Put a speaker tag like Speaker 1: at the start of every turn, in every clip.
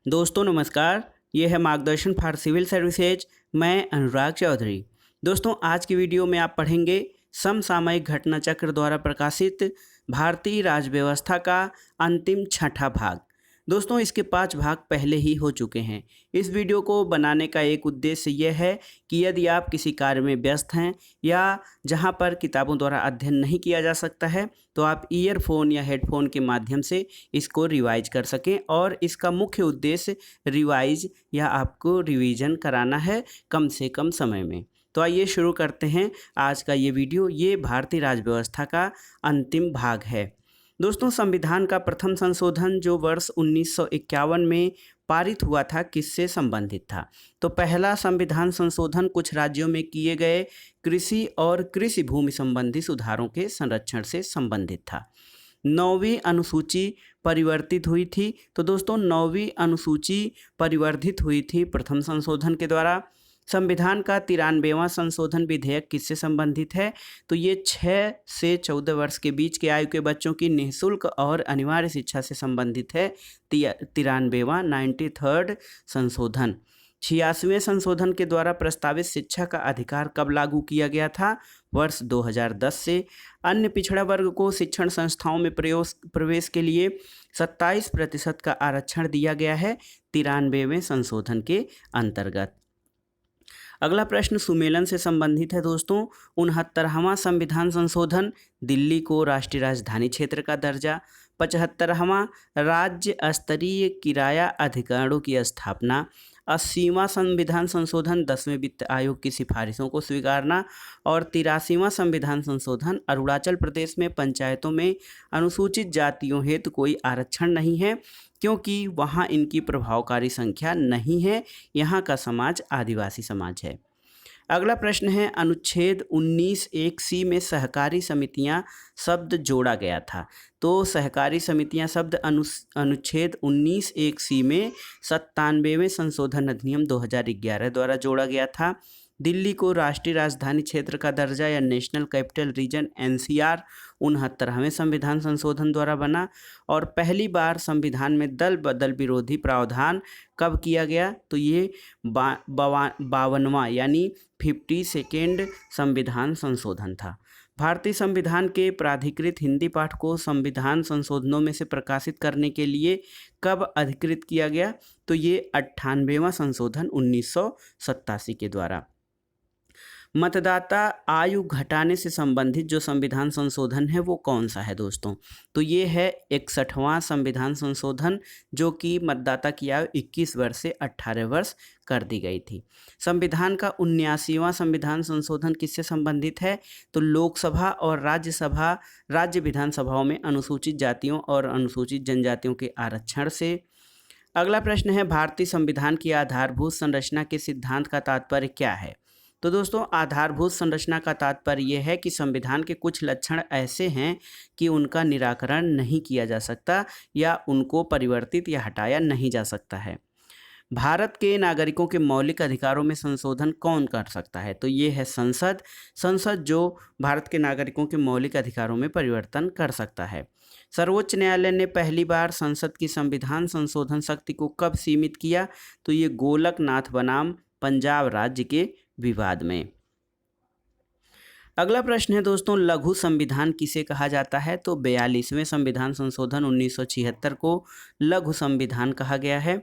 Speaker 1: दोस्तों नमस्कार। ये है मार्गदर्शन फॉर सिविल सर्विसेज। मैं अनुराग चौधरी। दोस्तों आज की वीडियो में आप पढ़ेंगे समसामयिक घटना चक्र द्वारा प्रकाशित भारतीय राज्य व्यवस्था का अंतिम छठा भाग। दोस्तों इसके 5 भाग पहले ही हो चुके हैं। इस वीडियो को बनाने का एक उद्देश्य यह है कि यदि आप किसी कार्य में व्यस्त हैं या जहां पर किताबों द्वारा अध्ययन नहीं किया जा सकता है तो आप ईयरफोन या हेडफोन के माध्यम से इसको रिवाइज कर सकें। और इसका मुख्य उद्देश्य रिवाइज या आपको रिवीजन कराना है कम से कम समय में। तो आइए शुरू करते हैं आज का ये वीडियो। ये भारतीय राज्य व्यवस्था का अंतिम भाग है। दोस्तों संविधान का प्रथम संशोधन जो वर्ष 1951 में पारित हुआ था किससे संबंधित था? तो पहला संविधान संशोधन कुछ राज्यों में किए गए कृषि और कृषि भूमि संबंधी सुधारों के संरक्षण से संबंधित था। 9वीं अनुसूची परिवर्तित हुई थी। तो दोस्तों 9वीं अनुसूची परिवर्तित हुई थी प्रथम संशोधन के द्वारा। संविधान का 93वां संशोधन विधेयक किससे संबंधित है? तो ये 6 से 14 वर्ष के बीच के आयु के बच्चों की निःशुल्क और अनिवार्य शिक्षा से संबंधित है। 93वां 93rd संशोधन। 86वें संशोधन के द्वारा प्रस्तावित शिक्षा का अधिकार कब लागू किया गया था? वर्ष 2010 से। अन्य पिछड़ा वर्ग को शिक्षण संस्थाओं में प्रवेश के लिए 27% का आरक्षण दिया गया है 93वें संशोधन के अंतर्गत। अगला प्रश्न सुमेलन से संबंधित है दोस्तों। 69वां संविधान संशोधन, दिल्ली को राष्ट्रीय राजधानी क्षेत्र का दर्जा। 75वां राज्य स्तरीय किराया अधिकारियों की स्थापना। 80वां संविधान संशोधन, 10वें वित्त आयोग की सिफारिशों को स्वीकारना। और 83वां संविधान संशोधन, अरुणाचल प्रदेश में पंचायतों में अनुसूचित जातियों हेतु कोई आरक्षण नहीं है क्योंकि वहाँ इनकी प्रभावकारी संख्या नहीं है। यहाँ का समाज आदिवासी समाज है। अगला प्रश्न है अनुच्छेद 19(1)(c) में सहकारी समितियां शब्द जोड़ा गया था। तो सहकारी समितियां शब्द अनुच्छेद 19(1)(c) में 97वें संशोधन अधिनियम 2011 द्वारा जोड़ा गया था। दिल्ली को राष्ट्रीय राजधानी क्षेत्र का दर्जा या नेशनल कैपिटल रीजन NCR 69वें संविधान संशोधन द्वारा बना। और पहली बार संविधान में दल बदल विरोधी प्रावधान कब किया गया? तो ये 52वां यानी 52nd संविधान संशोधन था। भारतीय संविधान के प्राधिकृत हिंदी पाठ को संविधान संशोधनों में से प्रकाशित करने के लिए कब अधिकृत किया गया? तो ये 98वां संशोधन 1987 के द्वारा। मतदाता आयु घटाने से संबंधित जो संविधान संशोधन है वो कौन सा है दोस्तों? तो ये है 61वां संविधान संशोधन जो कि मतदाता की आयु 21 वर्ष से 18 वर्ष कर दी गई थी। संविधान का 79वां संविधान संशोधन किससे संबंधित है? तो लोकसभा और राज्यसभा राज्य विधानसभाओं में अनुसूचित जातियों और अनुसूचित जनजातियों के आरक्षण से। अगला प्रश्न है भारतीय संविधान की आधारभूत संरचना के सिद्धांत का तात्पर्य क्या है? तो दोस्तों आधारभूत संरचना का तात्पर्य यह है कि संविधान के कुछ लक्षण ऐसे हैं कि उनका निराकरण नहीं किया जा सकता या उनको परिवर्तित या हटाया नहीं जा सकता है। भारत के नागरिकों के मौलिक अधिकारों में संशोधन कौन कर सकता है? तो ये है संसद जो भारत के नागरिकों के मौलिक अधिकारों में परिवर्तन कर सकता है। सर्वोच्च न्यायालय ने पहली बार संसद की संविधान संशोधन शक्ति को कब सीमित किया? तो ये गोलकनाथ बनाम पंजाब राज्य के विवाद में। अगला प्रश्न है दोस्तों लघु संविधान किसे कहा जाता है? तो 42वें संविधान संशोधन 1976 को लघु संविधान कहा गया है।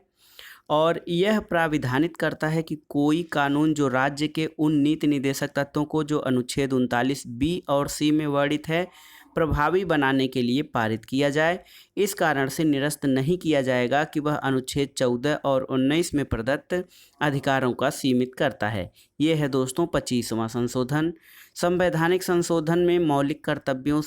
Speaker 1: और यह प्राविधानित करता है कि कोई कानून जो राज्य के उन नीति निर्देशक तत्वों को जो अनुच्छेद 39B और C में वर्णित है प्रभावी बनाने के लिए पारित किया जाए। इस कारण से निरस्त नहीं किया जाएगा कि वह अनुच्छेद 14 और 19 में प्रदत्त अधिकारों का सीमित करता है। यह है दोस्तों 25वां संशोधन। संवैधानिक संशोधन में मौलिक कर्तव्यों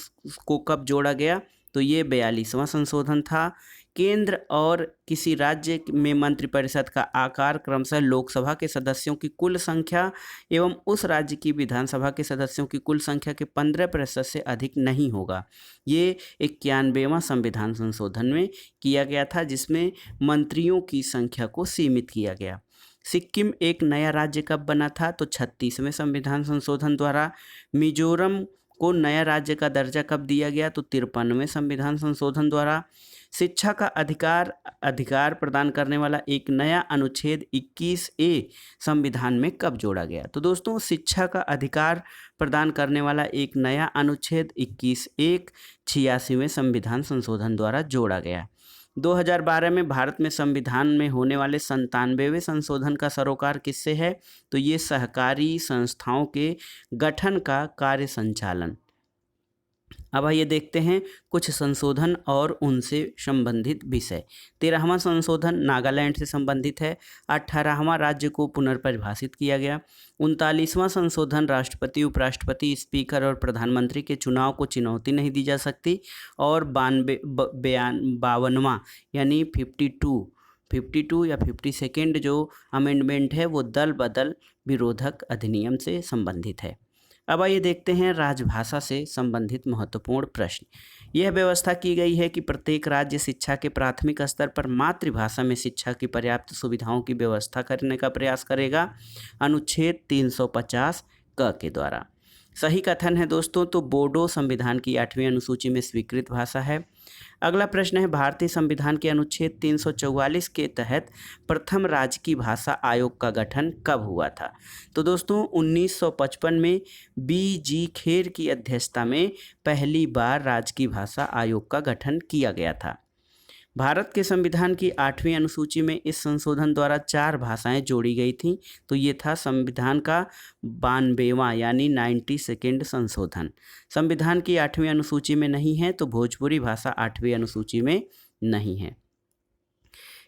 Speaker 1: को कब जोड़ा गया? तो ये 42वां संशोधन था। केंद्र और किसी राज्य में मंत्रिपरिषद का आकार क्रमशः लोकसभा के सदस्यों की कुल संख्या एवं उस राज्य की विधानसभा के सदस्यों की कुल संख्या के 15% से अधिक नहीं होगा। ये 91वां संविधान संशोधन में किया गया था जिसमें मंत्रियों की संख्या को सीमित किया गया। सिक्किम एक नया राज्य कब बना था? तो 36वें संविधान संशोधन द्वारा। मिजोरम को नया राज्य का दर्जा कब दिया गया? तो 53वें संविधान संशोधन द्वारा। शिक्षा का अधिकार प्रदान करने वाला एक नया अनुच्छेद 21A संविधान में कब जोड़ा गया? तो दोस्तों शिक्षा का अधिकार प्रदान करने वाला एक नया अनुच्छेद 21A 86वें संविधान संशोधन द्वारा जोड़ा गया। 2012 में भारत में संविधान में होने वाले 97वें संशोधन का सरोकार किससे है? तो ये सहकारी संस्थाओं के गठन का कार्य संचालन। अब आइए देखते हैं कुछ संशोधन और उनसे संबंधित विषय। 13वां संशोधन नागालैंड से संबंधित है। 18वां राज्य को पुनर्परिभाषित किया गया। 39वां संशोधन राष्ट्रपति, उपराष्ट्रपति, स्पीकर और प्रधानमंत्री के चुनाव को चुनौती नहीं दी जा सकती। और 52वां यानी 52 या 52nd जो अमेंडमेंट है वो दल बदल विरोधक अधिनियम से संबंधित है। अब आइए देखते हैं राजभाषा से संबंधित महत्वपूर्ण प्रश्न। यह व्यवस्था की गई है कि प्रत्येक राज्य शिक्षा के प्राथमिक स्तर पर मातृभाषा में शिक्षा की पर्याप्त सुविधाओं की व्यवस्था करने का प्रयास करेगा। अनुच्छेद 350 क के द्वारा। सही कथन है दोस्तों। तो बोडो संविधान की 8वीं अनुसूची में स्वीकृत भाषा है। अगला प्रश्न है भारतीय संविधान के अनुच्छेद 344 के तहत प्रथम राजकीय भाषा आयोग का गठन कब हुआ था? तो दोस्तों 1955 में BG खेर की अध्यक्षता में पहली बार राजकीय भाषा आयोग का गठन किया गया था। भारत के संविधान की 8वीं अनुसूची में इस संशोधन द्वारा 4 भाषाएं जोड़ी गई थीं। तो ये था संविधान का 92वां यानी 92nd संशोधन। संविधान की 8वीं अनुसूची में नहीं है तो भोजपुरी भाषा 8वीं अनुसूची में नहीं है।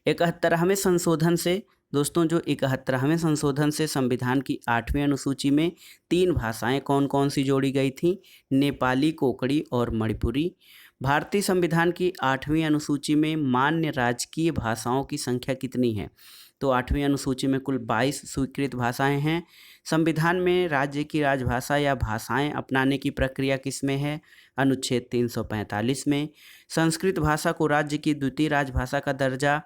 Speaker 1: 71वें संशोधन से दोस्तों जो 71वें संशोधन से संविधान की 8वीं अनुसूची में 3 भाषाएं कौन कौन सी जोड़ी गई थी? नेपाली, कोंकणी और मणिपुरी। भारतीय संविधान की 8वीं अनुसूची में मान्य राजकीय भाषाओं की संख्या कितनी है? तो 8वीं अनुसूची में कुल 22 स्वीकृत भाषाएं हैं। संविधान में राज्य की राजभाषा या भाषाएं अपनाने की प्रक्रिया किसमें है? अनुच्छेद 345 में। संस्कृत भाषा को राज्य की द्वितीय राजभाषा का दर्जा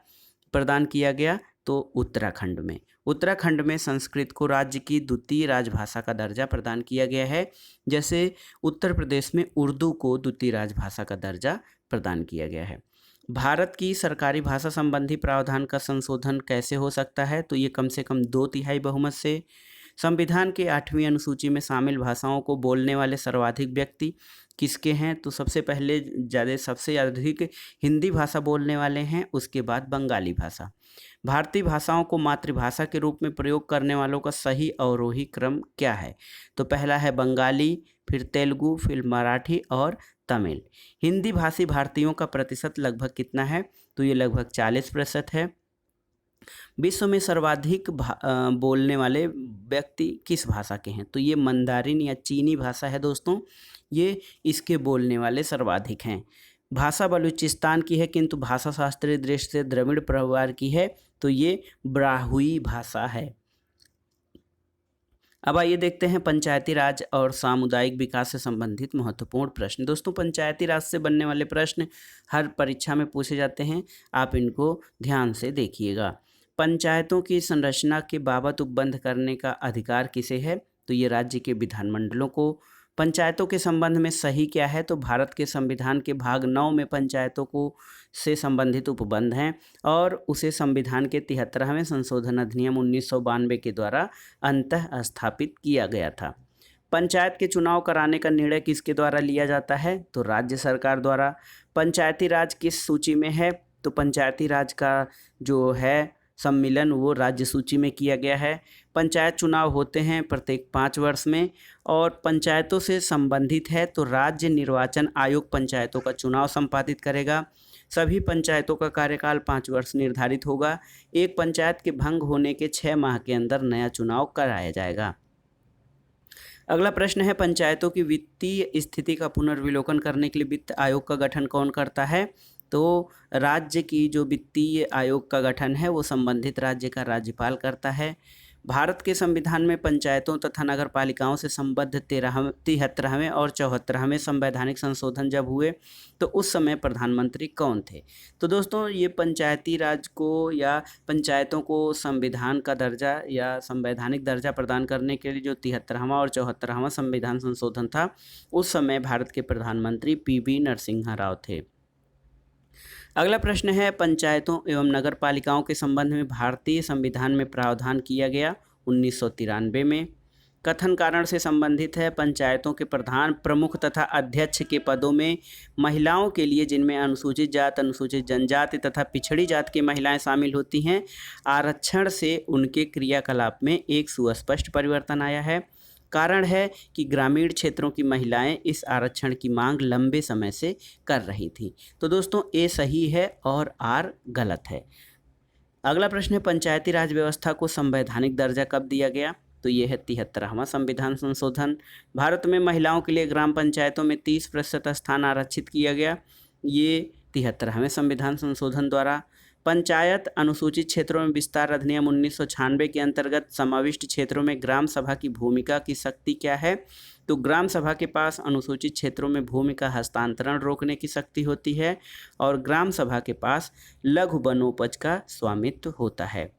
Speaker 1: प्रदान किया गया तो उत्तराखंड में। उत्तराखंड में संस्कृत को राज्य की द्वितीय राजभाषा का दर्जा प्रदान किया गया है, जैसे उत्तर प्रदेश में उर्दू को द्वितीय राजभाषा का दर्जा प्रदान किया गया है। भारत की सरकारी भाषा संबंधी प्रावधान का संशोधन कैसे हो सकता है? तो ये कम से कम 2/3 बहुमत से। संविधान के 8वीं अनुसूची में शामिल भाषाओं को बोलने वाले सर्वाधिक व्यक्ति किसके हैं? तो सबसे अधिक हिंदी भाषा बोलने वाले हैं, उसके बाद बंगाली भाषा। भारतीय भाषाओं को मातृभाषा के रूप में प्रयोग करने वालों का सही अवरोही क्रम क्या है? तो पहला है बंगाली, फिर तेलुगु, फिर मराठी और तमिल। हिंदी भाषी भारतीयों का प्रतिशत लगभग कितना है? तो ये लगभग 40% है। विश्व में सर्वाधिक बोलने वाले व्यक्ति किस भाषा के हैं? तो ये मंदारिन या चीनी भाषा है दोस्तों, ये इसके बोलने वाले सर्वाधिक हैं। भाषा बलूचिस्तान की है, किंतु भाषा शास्त्रीय दृष्टि से द्रविड़ परिवार की है, तो ये ब्राहुई भाषा है। अब आइए देखते हैं पंचायती राज और सामुदायिक विकास से संबंधित महत्वपूर्ण प्रश्न। दोस्तों पंचायती राज से बनने वाले प्रश्न हर परीक्षा में पूछे जाते हैं, आप इनको ध्यान से देखिएगा। पंचायतों की संरचना के बाबत उपबंध करने का अधिकार किसे है? तो ये राज्य के विधानमंडलों को। पंचायतों के संबंध में सही क्या है? तो भारत के संविधान के भाग 9 में पंचायतों को से संबंधित उपबंध हैं और उसे संविधान के 73वें संशोधन अधिनियम 1992 के द्वारा अंतः स्थापित किया गया था। पंचायत के चुनाव कराने का निर्णय किसके द्वारा लिया जाता है? तो राज्य सरकार द्वारा। पंचायती राज किस सूची में है? तो पंचायती राज का जो है सम्मेलन वो राज्य सूची में किया गया है। पंचायत चुनाव होते हैं प्रत्येक 5 वर्ष में और पंचायतों से संबंधित है तो राज्य निर्वाचन आयोग पंचायतों का चुनाव संपादित करेगा। सभी पंचायतों का कार्यकाल 5 वर्ष निर्धारित होगा। एक पंचायत के भंग होने के 6 माह के अंदर नया चुनाव कराया जाएगा। अगला प्रश्न है पंचायतों की वित्तीय स्थिति का पुनर्विलोकन करने के लिए वित्त आयोग का गठन कौन करता है? तो राज्य की जो वित्तीय आयोग का गठन है वो संबंधित राज्य का राज्यपाल करता है। भारत के संविधान में पंचायतों तथा नगर पालिकाओं से संबद्ध 73वें और 74वें संवैधानिक संशोधन जब हुए तो उस समय प्रधानमंत्री कौन थे? तो दोस्तों ये पंचायती राज को या पंचायतों को संविधान का दर्जा या संवैधानिक दर्जा प्रदान करने के लिए जो 73वां और 74वां संविधान संशोधन था उस समय भारत के प्रधानमंत्री PV नरसिम्हा राव थे। अगला प्रश्न है, पंचायतों एवं नगर पालिकाओं के संबंध में भारतीय संविधान में प्रावधान किया गया 1993 में। कथन कारण से संबंधित है, पंचायतों के प्रधान, प्रमुख तथा अध्यक्ष के पदों में महिलाओं के लिए, जिनमें अनुसूचित जाति, अनुसूचित जनजाति तथा पिछड़ी जाति की महिलाएं शामिल होती हैं, आरक्षण से उनके क्रियाकलाप में एक सुस्पष्ट परिवर्तन आया है। कारण है कि ग्रामीण क्षेत्रों की महिलाएं इस आरक्षण की मांग लंबे समय से कर रही थीं। तो दोस्तों ए सही है और आर गलत है। अगला प्रश्न है, पंचायती राज व्यवस्था को संवैधानिक दर्जा कब दिया गया? तो ये है 73वां संविधान संशोधन। भारत में महिलाओं के लिए ग्राम पंचायतों में 30% स्थान आरक्षित किया गया, ये 73वें संविधान संशोधन द्वारा। पंचायत अनुसूचित क्षेत्रों में विस्तार अधिनियम 1996 के अंतर्गत समाविष्ट क्षेत्रों में ग्राम सभा की भूमिका की शक्ति क्या है? तो ग्राम सभा के पास अनुसूचित क्षेत्रों में भूमि का हस्तांतरण रोकने की शक्ति होती है और ग्राम सभा के पास लघु वनोपज का स्वामित्व होता है।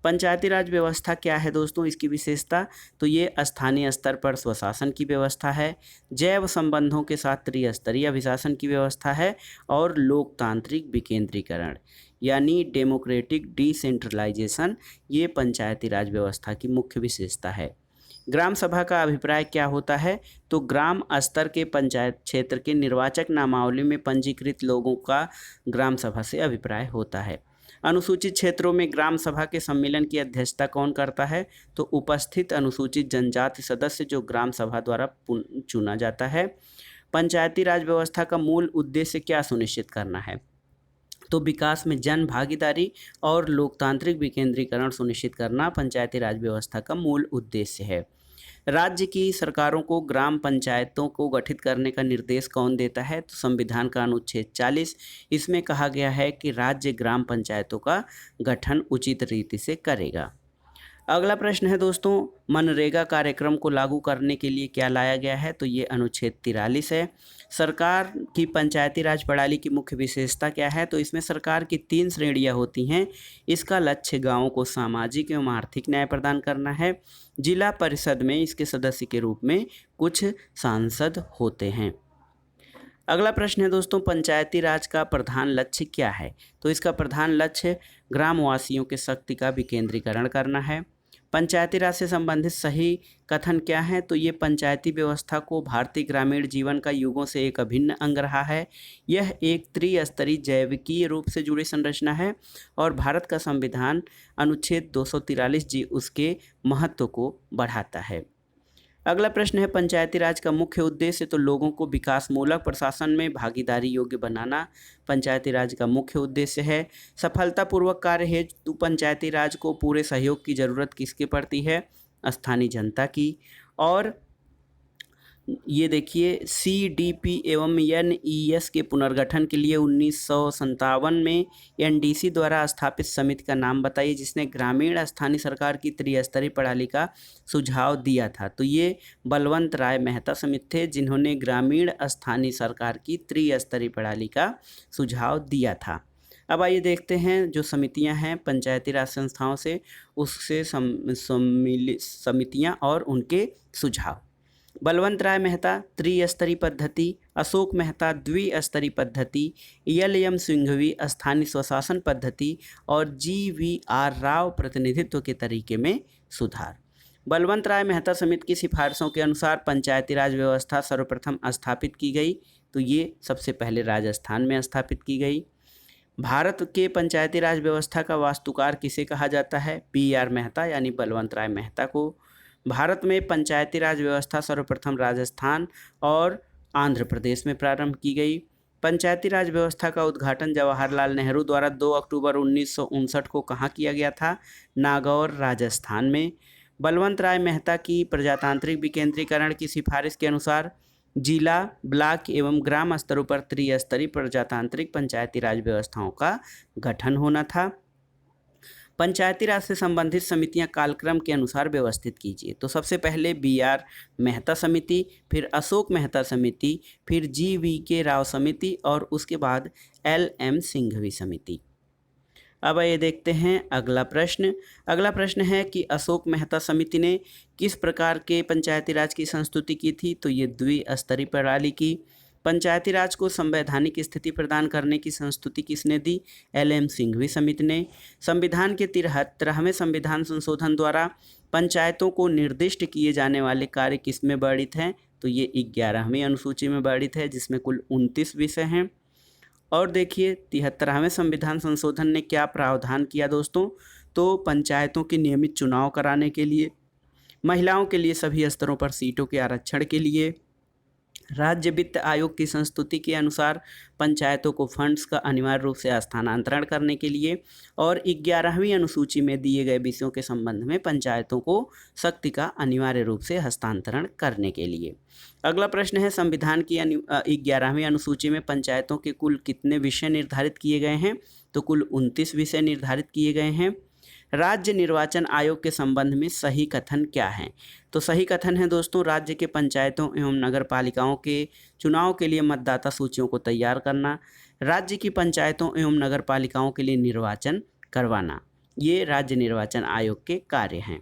Speaker 1: पंचायती राज व्यवस्था क्या है दोस्तों, इसकी विशेषता? तो ये स्थानीय स्तर पर स्वशासन की व्यवस्था है, जैव संबंधों के साथ त्रिस्तरीय अभिशासन की व्यवस्था है और लोकतांत्रिक विकेंद्रीकरण यानी डेमोक्रेटिक डिसेंट्रलाइजेशन, ये पंचायती राज व्यवस्था की मुख्य विशेषता है। ग्राम सभा का अभिप्राय क्या होता है? तो ग्राम स्तर के पंचायत क्षेत्र के निर्वाचक नामावली में पंजीकृत लोगों का ग्राम सभा से अभिप्राय होता है। अनुसूचित क्षेत्रों में ग्राम सभा के सम्मेलन की अध्यक्षता कौन करता है? तो उपस्थित अनुसूचित जनजाति सदस्य जो ग्राम सभा द्वारा चुना जाता है। पंचायती राज व्यवस्था का मूल उद्देश्य क्या सुनिश्चित करना है? तो विकास में जन भागीदारी और लोकतांत्रिक विकेंद्रीकरण सुनिश्चित करना पंचायती राज व्यवस्था का मूल उद्देश्य है। राज्य की सरकारों को ग्राम पंचायतों को गठित करने का निर्देश कौन देता है? तो संविधान का अनुच्छेद 40, इसमें कहा गया है कि राज्य ग्राम पंचायतों का गठन उचित रीति से करेगा। अगला प्रश्न है दोस्तों, मनरेगा कार्यक्रम को लागू करने के लिए क्या लाया गया है? तो ये अनुच्छेद 43 है। सरकार की पंचायती राज प्रणाली की मुख्य विशेषता क्या है? तो इसमें सरकार की 3 श्रेणियां होती हैं। इसका लक्ष्य गांवों को सामाजिक एवं आर्थिक न्याय प्रदान करना है। जिला परिषद में इसके सदस्य के रूप में कुछ सांसद होते हैं। अगला प्रश्न है दोस्तों, पंचायती राज का प्रधान लक्ष्य क्या है? तो इसका प्रधान लक्ष्य ग्रामवासियों के शक्ति का विकेंद्रीकरण करना है। पंचायती राज से संबंधित सही कथन क्या है? तो ये पंचायती व्यवस्था को भारतीय ग्रामीण जीवन का युगों से एक अभिन्न अंग रहा है। यह एक त्रिस्तरीय जैविकीय रूप से जुड़ी संरचना है और भारत का संविधान अनुच्छेद 243 जी उसके महत्व को बढ़ाता है। अगला प्रश्न है, पंचायती राज का मुख्य उद्देश्य? तो लोगों को विकासमूलक प्रशासन में भागीदारी योग्य बनाना पंचायती राज का मुख्य उद्देश्य है। सफलतापूर्वक कार्य हेतु पंचायती राज को पूरे सहयोग की जरूरत किसकी पड़ती है? स्थानीय जनता की। और ये देखिए, CDP एवं NES के पुनर्गठन के लिए 1957 में NDC द्वारा स्थापित समिति का नाम बताइए जिसने ग्रामीण स्थानीय सरकार की त्रिस्तरीय प्रणाली का सुझाव दिया था। तो ये बलवंत राय मेहता समिति थे जिन्होंने ग्रामीण स्थानीय सरकार की त्रिस्तरीय प्रणाली का सुझाव दिया था। अब आइए देखते हैं जो समितियां हैं पंचायती राज संस्थाओं से, उससे सम्मिलित समितियां और उनके सुझाव। बलवंत राय मेहता त्रिस्तरीय पद्धति, अशोक मेहता द्विस्तरीय पद्धति, LM सिंघवी स्थानीय स्वशासन पद्धति और GVR राव प्रतिनिधित्व के तरीके में सुधार। बलवंत राय मेहता समिति की सिफारिशों के अनुसार पंचायती राज व्यवस्था सर्वप्रथम स्थापित की गई। तो ये सबसे पहले राजस्थान में स्थापित की गई। भारत के पंचायती राज व्यवस्था का वास्तुकार किसे कहा जाता है? BR मेहता यानी बलवंत राय मेहता को। भारत में पंचायती राज व्यवस्था सर्वप्रथम राजस्थान और आंध्र प्रदेश में प्रारंभ की गई। पंचायती राज व्यवस्था का उद्घाटन जवाहरलाल नेहरू द्वारा 2 अक्टूबर 1959 को कहाँ किया गया था? नागौर राजस्थान में। बलवंत राय मेहता की प्रजातांत्रिक विकेंद्रीकरण की सिफारिश के अनुसार जिला, ब्लॉक एवं ग्राम स्तरों पर त्रिस्तरीय प्रजातांत्रिक पंचायती राज व्यवस्थाओं का गठन होना था। पंचायती राज से संबंधित समितियां कालक्रम के अनुसार व्यवस्थित कीजिए। तो सबसे पहले BR मेहता समिति, फिर अशोक मेहता समिति, फिर GVK राव समिति और उसके बाद LM सिंघवी समिति। अब ये देखते हैं अगला प्रश्न। अगला प्रश्न है कि अशोक मेहता समिति ने किस प्रकार के पंचायती राज की संस्तुति की थी? तो ये द्विस्तरीय प्रणाली की। पंचायती राज को संवैधानिक स्थिति प्रदान करने की संस्तुति किसने दी? LM सिंघवी समिति ने। संविधान के 73वें संविधान संशोधन द्वारा पंचायतों को निर्दिष्ट किए जाने वाले कार्य किसमें वर्णित हैं? तो ये 11वीं अनुसूची में वर्णित है, जिसमें कुल 29 विषय हैं। और देखिए 73वें संविधान संशोधन ने क्या प्रावधान किया दोस्तों? तो पंचायतों के नियमित चुनाव कराने के लिए, महिलाओं के लिए सभी स्तरों पर सीटों के आरक्षण के लिए, राज्य वित्त आयोग की संस्तुति के अनुसार पंचायतों को फंड्स का अनिवार्य रूप से हस्तांतरण करने के लिए, और 11वीं अनुसूची में दिए गए विषयों के संबंध में पंचायतों को शक्ति का अनिवार्य रूप से हस्तांतरण करने के लिए। अगला प्रश्न है, संविधान की 11वीं अनुसूची में पंचायतों के कुल कितने विषय निर्धारित किए गए हैं? तो कुल 29 विषय निर्धारित किए गए हैं। राज्य निर्वाचन आयोग के संबंध में सही कथन क्या है? तो सही कथन है दोस्तों, राज्य के पंचायतों एवं नगर पालिकाओं के चुनाव के लिए मतदाता सूचियों को तैयार करना, राज्य की पंचायतों एवं नगर पालिकाओं के लिए निर्वाचन करवाना, ये राज्य निर्वाचन आयोग के कार्य हैं।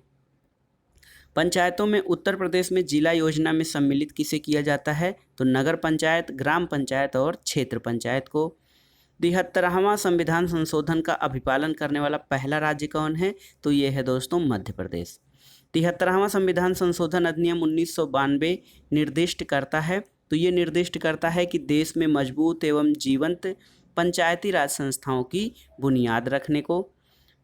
Speaker 1: पंचायतों में उत्तर प्रदेश में जिला योजना में सम्मिलित किसे किया जाता है? तो नगर पंचायत, ग्राम पंचायत और क्षेत्र पंचायत को। 73वां संविधान संशोधन का अभिपालन करने वाला पहला राज्य कौन है? तो ये है दोस्तों मध्य प्रदेश। 73वां संविधान संशोधन अधिनियम 1992 निर्दिष्ट करता है, तो ये निर्दिष्ट करता है कि देश में मजबूत एवं जीवंत पंचायती राज संस्थाओं की बुनियाद रखने को।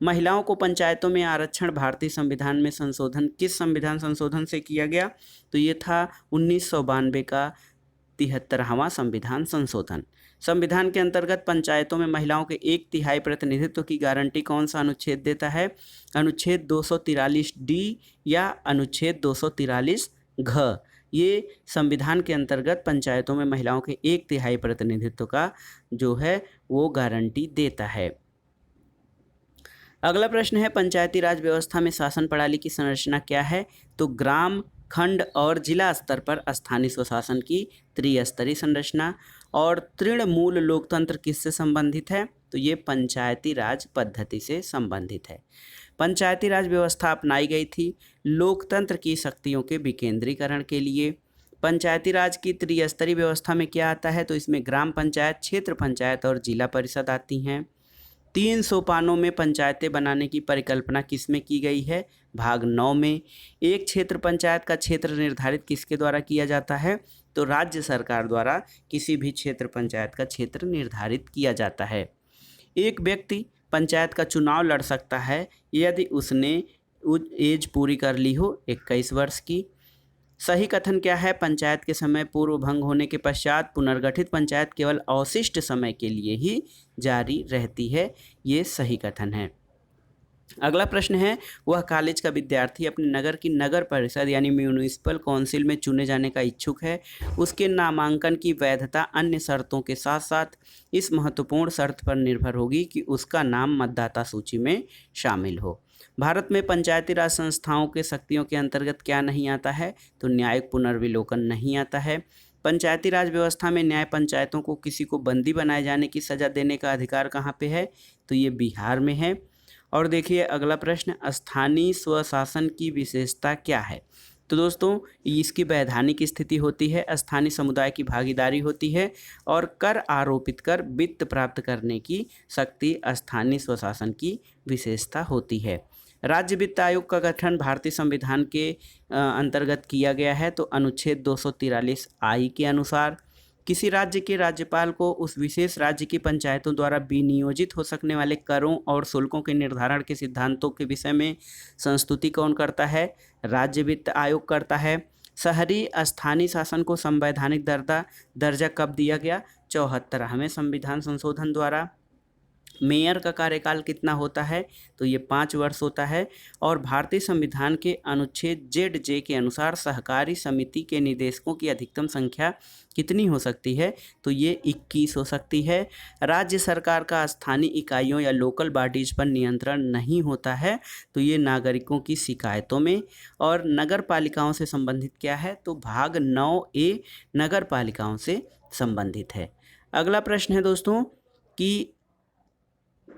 Speaker 1: महिलाओं को पंचायतों में आरक्षण भारतीय संविधान में संशोधन किस संविधान संशोधन से किया गया? तो ये था 1992 का 73वां संविधान संशोधन। संविधान के अंतर्गत पंचायतों में महिलाओं के 1/3 प्रतिनिधित्व की गारंटी कौन सा अनुच्छेद देता है? अनुच्छेद 243D या अनुच्छेद 243 घ। ये संविधान के अंतर्गत पंचायतों में महिलाओं के 1/3 प्रतिनिधित्व का जो है वो गारंटी देता है। अगला प्रश्न है, पंचायती राज व्यवस्था में शासन प्रणाली की संरचना क्या है? तो ग्राम, खंड और जिला स्तर पर स्थानीय स्वशासन की त्रिस्तरीय संरचना। और तृणमूल लोकतंत्र किससे संबंधित है? तो ये पंचायती राज पद्धति से संबंधित है। पंचायती राज व्यवस्था अपनाई गई थी लोकतंत्र की शक्तियों के विकेंद्रीकरण के लिए। पंचायती राज की त्रिस्तरीय व्यवस्था में क्या आता है? तो इसमें ग्राम पंचायत, क्षेत्र पंचायत और जिला परिषद आती हैं। 3 सोपानों में पंचायतें बनाने की परिकल्पना किसमें की गई है? भाग 9 में। एक क्षेत्र पंचायत का क्षेत्र निर्धारित किसके द्वारा किया जाता है? तो राज्य सरकार द्वारा किसी भी क्षेत्र पंचायत का क्षेत्र निर्धारित किया जाता है। एक व्यक्ति पंचायत का चुनाव लड़ सकता है यदि उसने एज पूरी कर ली हो 21 वर्ष की। सही कथन क्या है? पंचायत के समय पूर्व भंग होने के पश्चात पुनर्गठित पंचायत केवल अवशिष्ट समय के लिए ही जारी रहती है, ये सही कथन है। अगला प्रश्न है, वह कॉलेज का विद्यार्थी अपने नगर की नगर परिषद यानी म्यूनिसिपल काउंसिल में चुने जाने का इच्छुक है। उसके नामांकन की वैधता अन्य शर्तों के साथ साथ इस महत्वपूर्ण शर्त पर निर्भर होगी कि उसका नाम मतदाता सूची में शामिल हो। भारत में पंचायती राज संस्थाओं के शक्तियों के अंतर्गत क्या नहीं आता है? तो न्यायिक पुनर्विलोकन नहीं आता है। पंचायती राज व्यवस्था में न्याय पंचायतों को किसी को बंदी बनाए जाने की सजा देने का अधिकार कहाँ पे है? तो ये बिहार में है। और देखिए अगला प्रश्न, स्थानीय स्वशासन की विशेषता क्या है? तो दोस्तों इसकी वैधानिक स्थिति होती है, स्थानीय समुदाय की भागीदारी होती है और कर आरोपित कर वित्त प्राप्त करने की शक्ति स्थानीय स्वशासन की विशेषता होती है। राज्य वित्त आयोग का गठन भारतीय संविधान के अंतर्गत किया गया है, तो अनुच्छेद 243I के अनुसार किसी राज्य के राज्यपाल को उस विशेष राज्य की पंचायतों द्वारा विनियोजित हो सकने वाले करों और शुल्कों के निर्धारण के सिद्धांतों के विषय में संस्तुति कौन करता है? राज्य वित्त आयोग करता है। शहरी स्थानीय शासन को संवैधानिक दर्जा कब दिया गया? 74वें संविधान संशोधन द्वारा। मेयर का कार्यकाल कितना होता है? तो ये 5 वर्ष होता है। और भारतीय संविधान के अनुच्छेद ZJ के अनुसार सहकारी समिति के निदेशकों की अधिकतम संख्या कितनी हो सकती है? तो ये 21 हो सकती है। राज्य सरकार का स्थानीय इकाइयों या लोकल बॉडीज पर नियंत्रण नहीं होता है, तो ये नागरिकों की शिकायतों में। और नगर पालिकाओं से संबंधित क्या है? तो भाग 9A नगर पालिकाओं से संबंधित है। अगला प्रश्न है दोस्तों कि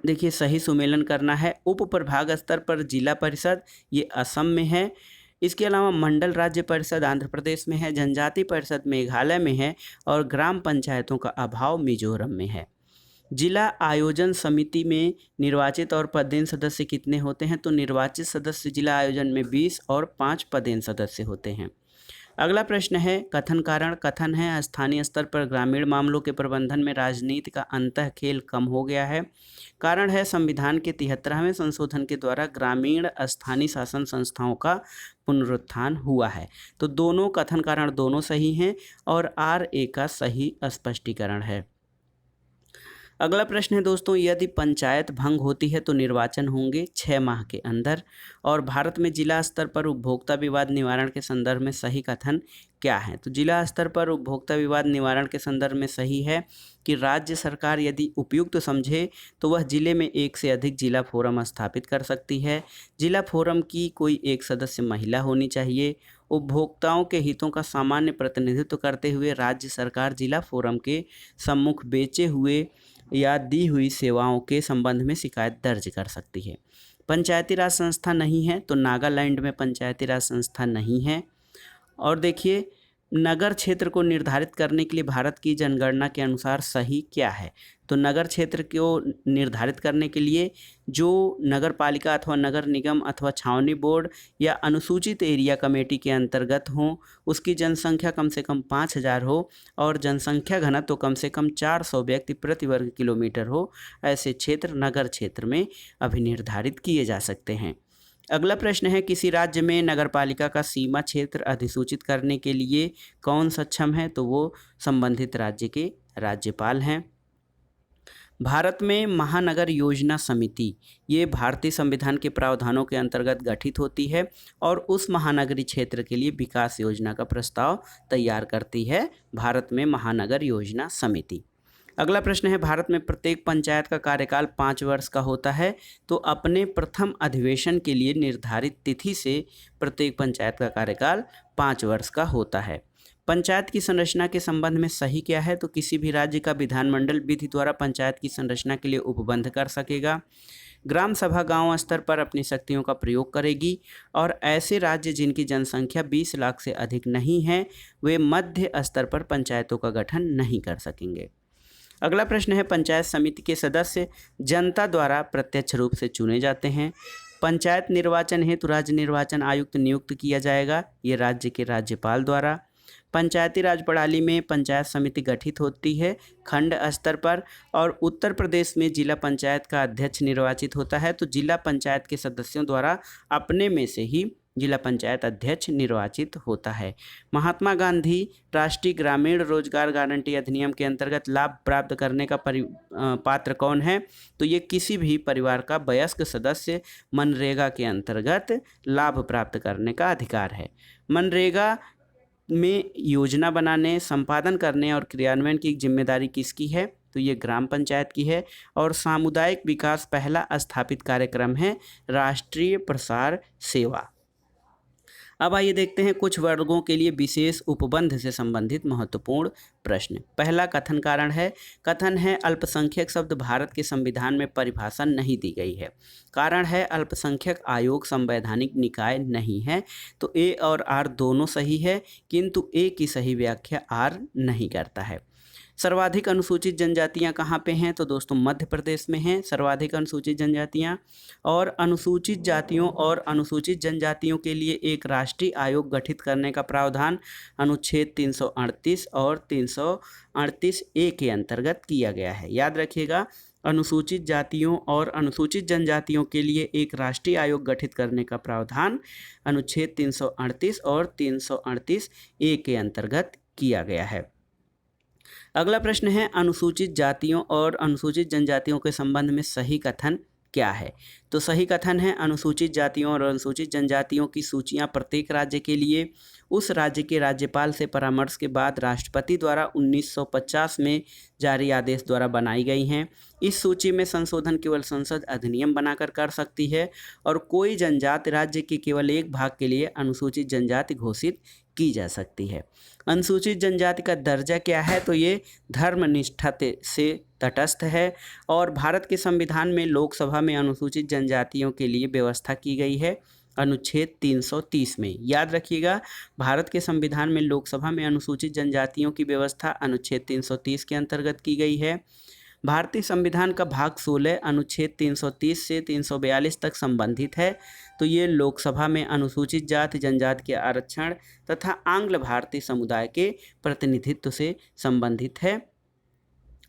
Speaker 1: देखिए सही सुमेलन करना है। उप प्रभाग स्तर पर जिला परिषद ये असम में है। इसके अलावा मंडल राज्य परिषद आंध्र प्रदेश में है, जनजाति परिषद मेघालय में है और ग्राम पंचायतों का अभाव मिजोरम में है। जिला आयोजन समिति में निर्वाचित और पदेन सदस्य कितने होते हैं? तो निर्वाचित सदस्य जिला आयोजन में 20 और 5 पदेन सदस्य होते हैं। अगला प्रश्न है कथन कारण। कथन है स्थानीय स्तर पर ग्रामीण मामलों के प्रबंधन में राजनीति का अंतः खेल कम हो गया है। कारण है संविधान के 73वें संशोधन के द्वारा ग्रामीण स्थानीय शासन संस्थाओं का पुनरुत्थान हुआ है। तो दोनों कथन कारण दोनों सही हैं और RA का सही स्पष्टीकरण है। अगला प्रश्न है दोस्तों, यदि पंचायत भंग होती है तो निर्वाचन होंगे 6 माह के अंदर। और भारत में जिला स्तर पर उपभोक्ता विवाद निवारण के संदर्भ में सही कथन क्या है? तो जिला स्तर पर उपभोक्ता विवाद निवारण के संदर्भ में सही है कि राज्य सरकार यदि उपयुक्त समझे तो वह जिले में एक से अधिक जिला फोरम स्थापित कर सकती है। जिला फोरम की कोई एक सदस्य महिला होनी चाहिए। उपभोक्ताओं के हितों का सामान्य प्रतिनिधित्व करते हुए राज्य सरकार जिला फोरम के सम्मुख बेचे हुए या दी हुई सेवाओं के संबंध में शिकायत दर्ज कर सकती है। पंचायती राज संस्था नहीं है, तो नागालैंड में पंचायती राज संस्था नहीं है। और देखिए, नगर क्षेत्र को निर्धारित करने के लिए भारत की जनगणना के अनुसार सही क्या है? तो नगर क्षेत्र को निर्धारित करने के लिए जो नगर पालिका अथवा नगर निगम अथवा छावनी बोर्ड या अनुसूचित एरिया कमेटी के अंतर्गत हो, उसकी जनसंख्या कम से कम 5000 हो और जनसंख्या घनत्व कम से कम 400 व्यक्ति प्रति वर्ग किलोमीटर हो, ऐसे क्षेत्र नगर क्षेत्र में अभिनिर्धारित किए जा सकते हैं। अगला प्रश्न है किसी राज्य में नगरपालिका का सीमा क्षेत्र अधिसूचित करने के लिए कौन सक्षम है? तो वो संबंधित राज्य के राज्यपाल हैं। भारत में महानगर योजना समिति ये भारतीय संविधान के प्रावधानों के अंतर्गत गठित होती है और उस महानगरीय क्षेत्र के लिए विकास योजना का प्रस्ताव तैयार करती है भारत में महानगर योजना समिति। अगला प्रश्न है भारत में प्रत्येक पंचायत का कार्यकाल 5 वर्ष का होता है, तो अपने प्रथम अधिवेशन के लिए निर्धारित तिथि से प्रत्येक पंचायत का कार्यकाल 5 वर्ष का होता है। पंचायत की संरचना के संबंध में सही क्या है? तो किसी भी राज्य का विधानमंडल विधि द्वारा पंचायत की संरचना के लिए उपबंध कर सकेगा। ग्राम सभा गांव स्तर पर अपनी शक्तियों का प्रयोग करेगी और ऐसे राज्य जिनकी जनसंख्या 20 लाख से अधिक नहीं है वे मध्य स्तर पर पंचायतों का गठन नहीं कर सकेंगे। अगला प्रश्न है पंचायत समिति के सदस्य जनता द्वारा प्रत्यक्ष रूप से चुने जाते हैं। पंचायत निर्वाचन हेतु राज्य निर्वाचन आयुक्त नियुक्त किया जाएगा, ये राज्य के राज्यपाल द्वारा। पंचायती राज प्रणाली में पंचायत समिति गठित होती है खंड स्तर पर और उत्तर प्रदेश में जिला पंचायत का अध्यक्ष निर्वाचित होता है, तो जिला पंचायत के सदस्यों द्वारा अपने में से ही जिला पंचायत अध्यक्ष निर्वाचित होता है। महात्मा गांधी राष्ट्रीय ग्रामीण रोजगार गारंटी अधिनियम के अंतर्गत लाभ प्राप्त करने का पात्र कौन है? तो ये किसी भी परिवार का वयस्क सदस्य मनरेगा के अंतर्गत लाभ प्राप्त करने का अधिकार है। मनरेगा में योजना बनाने, संपादन करने और क्रियान्वयन की जिम्मेदारी किसकी है? तो ये ग्राम पंचायत की है। और सामुदायिक विकास पहला स्थापित कार्यक्रम है राष्ट्रीय प्रसार सेवा। अब आइए देखते हैं कुछ वर्गों के लिए विशेष उपबंध से संबंधित महत्वपूर्ण प्रश्न। पहला कथन कारण है। कथन है अल्पसंख्यक शब्द भारत के संविधान में परिभाषा नहीं दी गई है। कारण है अल्पसंख्यक आयोग संवैधानिक निकाय नहीं है, तो ए और आर दोनों सही है, किंतु ए की सही व्याख्या आर नहीं करता है। सर्वाधिक अनुसूचित जनजातियां कहाँ पे हैं? तो दोस्तों मध्य प्रदेश में हैं सर्वाधिक अनुसूचित जनजातियां। और अनुसूचित जातियों और अनुसूचित जनजातियों के लिए एक राष्ट्रीय आयोग गठित करने का प्रावधान अनुच्छेद 338 और 338 ए के अंतर्गत किया गया है। याद रखिएगा, अनुसूचित जातियों और अनुसूचित जनजातियों के लिए एक राष्ट्रीय आयोग गठित करने का प्रावधान अनुच्छेद 338 और 338 ए के अंतर्गत किया गया है। अगला प्रश्न है अनुसूचित जातियों और अनुसूचित जनजातियों के संबंध में सही कथन क्या है? तो सही कथन है अनुसूचित जातियों और अनुसूचित जनजातियों की सूचियां प्रत्येक राज्य के लिए उस राज्य के राज्यपाल से परामर्श के बाद राष्ट्रपति द्वारा 1950 में जारी आदेश द्वारा बनाई गई हैं। इस सूची में संशोधन केवल संसद अधिनियम बनाकर कर सकती है और कोई जनजाति राज्य के केवल एक भाग के लिए अनुसूचित जनजाति घोषित की जा सकती है। अनुसूचित जनजाति का दर्जा क्या है? तो ये धर्मनिष्ठा से तटस्थ है और भारत के संविधान में लोकसभा में अनुसूचित जनजातियों के लिए व्यवस्था की गई है। अनुच्छेद 330 में। याद रखिएगा, भारत के संविधान में लोकसभा में अनुसूचित जनजातियों की व्यवस्था अनुच्छेद 330 के अंतर्गत की गई है। भारतीय संविधान का भाग 16 अनुच्छेद 330 से 342 तक संबंधित है। तो ये लोकसभा में अनुसूचित जाति जनजाति के आरक्षण तथा आंग्ल भारतीय समुदाय के प्रतिनिधित्व से संबंधित है।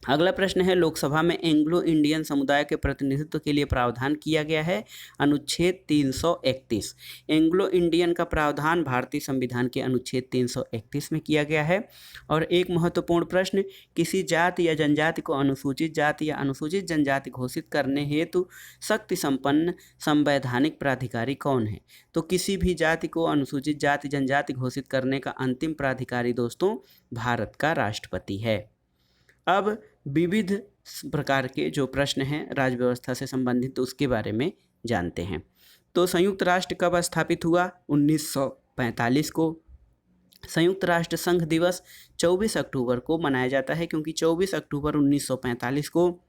Speaker 1: अगला प्रश्न है, लोकसभा में एंग्लो इंडियन समुदाय के प्रतिनिधित्व के लिए प्रावधान किया गया है अनुच्छेद 331। एंग्लो इंडियन का प्रावधान भारतीय संविधान के अनुच्छेद 331 में किया गया है। और एक महत्वपूर्ण प्रश्न, किसी जाति या जनजाति को अनुसूचित जाति या अनुसूचित जनजाति घोषित करने हेतु शक्ति संपन्न संवैधानिक प्राधिकारी कौन है? तो किसी भी जाति को अनुसूचित जाति जनजाति घोषित करने का अंतिम प्राधिकारी दोस्तों भारत का राष्ट्रपति है। अब विविध प्रकार के जो प्रश्न हैं राज्य व्यवस्था से संबंधित, तो उसके बारे में जानते हैं। तो संयुक्त राष्ट्र कब स्थापित हुआ? 1945 को। संयुक्त राष्ट्र संघ दिवस 24 अक्टूबर को मनाया जाता है, क्योंकि 24 अक्टूबर 1945 को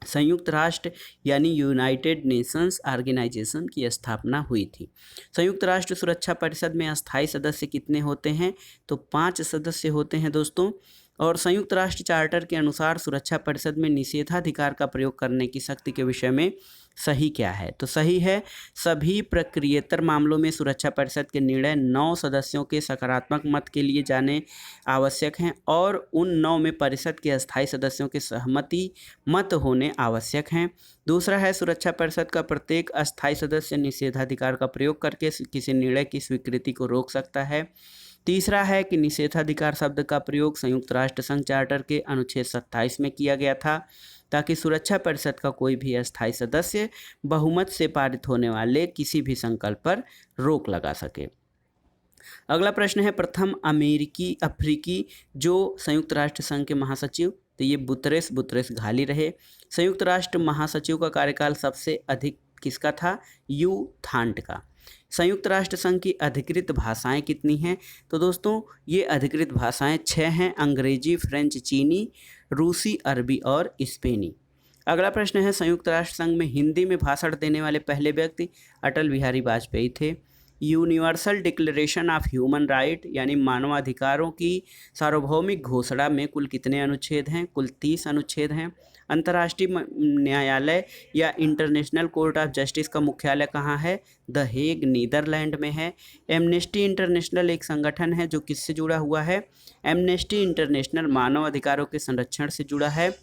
Speaker 1: संयुक्त राष्ट्र यानी यूनाइटेड नेशंस ऑर्गेनाइजेशन की स्थापना हुई थी। संयुक्त राष्ट्र सुरक्षा परिषद में अस्थायी सदस्य कितने होते हैं? तो 5 सदस्य होते हैं दोस्तों। और संयुक्त राष्ट्र चार्टर के अनुसार सुरक्षा परिषद में निषेधाधिकार का प्रयोग करने की शक्ति के विषय में सही क्या है? तो सही है, सभी प्रक्रियेतर मामलों में सुरक्षा परिषद के निर्णय 9 सदस्यों के सकारात्मक मत के लिए जाने आवश्यक हैं और उन 9 में परिषद के अस्थायी सदस्यों के सहमति मत होने आवश्यक हैं। दूसरा है, सुरक्षा परिषद का प्रत्येक अस्थायी सदस्य निषेधाधिकार का प्रयोग करके किसी निर्णय की स्वीकृति को रोक सकता है। तीसरा है कि निषेधाधिकार शब्द का प्रयोग संयुक्त राष्ट्र संघ चार्टर के अनुच्छेद 27 में किया गया था, ताकि सुरक्षा परिषद का कोई भी अस्थायी सदस्य बहुमत से पारित होने वाले किसी भी संकल्प पर रोक लगा सके। अगला प्रश्न है, प्रथम अफ्रीकी जो संयुक्त राष्ट्र संघ के महासचिव, तो ये बुतरेस घाली रहे। संयुक्त राष्ट्र महासचिव का कार्यकाल सबसे अधिक किसका था? यू थांट का। संयुक्त राष्ट्र संघ की अधिकृत भाषाएं कितनी हैं? तो दोस्तों ये अधिकृत भाषाएं 6 हैं, अंग्रेजी, फ्रेंच, चीनी, रूसी, अरबी और स्पेनी। अगला प्रश्न है, संयुक्त राष्ट्र संघ में हिंदी में भाषण देने वाले पहले व्यक्ति अटल बिहारी वाजपेयी थे। Universal declaration of human right यानी मानवाधिकारों की सार्वभौमिक घोषणा में कुल कितने अनुच्छेद हैं? कुल 30 अनुच्छेद हैं। अंतर्राष्ट्रीय न्यायालय या इंटरनेशनल कोर्ट ऑफ जस्टिस का मुख्यालय कहाँ है? द हेग, नीदरलैंड में है। एमनेस्टी इंटरनेशनल एक संगठन है जो किससे जुड़ा हुआ है? एमनेस्टी इंटरनेशनल मानव अधिकारों के संरक्षण से जुड़ा है।